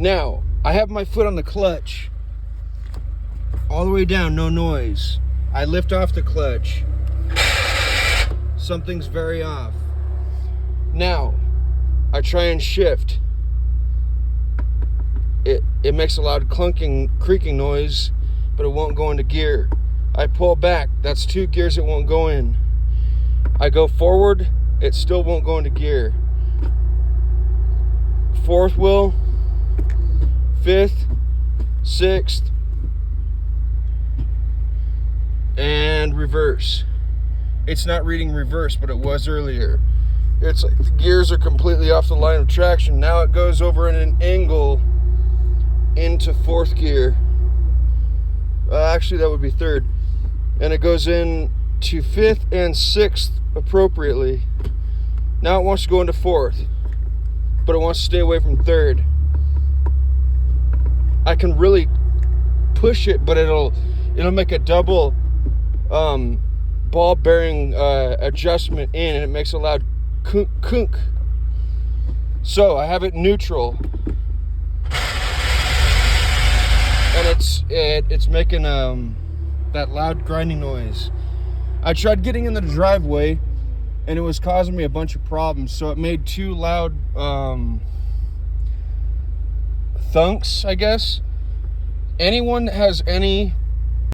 Now, I have my foot on the clutch. All the way down, no noise. I lift off the clutch. Something's very off. Now, I try and shift. It makes a loud clunking, creaking noise, but it won't go into gear. I pull back, that's 2 gears it won't go in. I go forward, it still won't go into gear. 4th wheel, 5th, 6th, and reverse. It's not reading reverse, but it was earlier. It's like the gears are completely off the line of traction. Now it goes over in an angle into 4th gear. Actually, that would be 3rd. And it goes in to 5th and 6th appropriately. Now it wants to go into 4th, but it wants to stay away from 3rd. I can really push it, but it'll make a double ball bearing adjustment in, and it makes a loud kunk kunk. So I have it neutral, and it's making that loud grinding noise. I tried getting in the driveway, and it was causing me a bunch of problems. So it made 2 loud thunks, I guess. Anyone that has any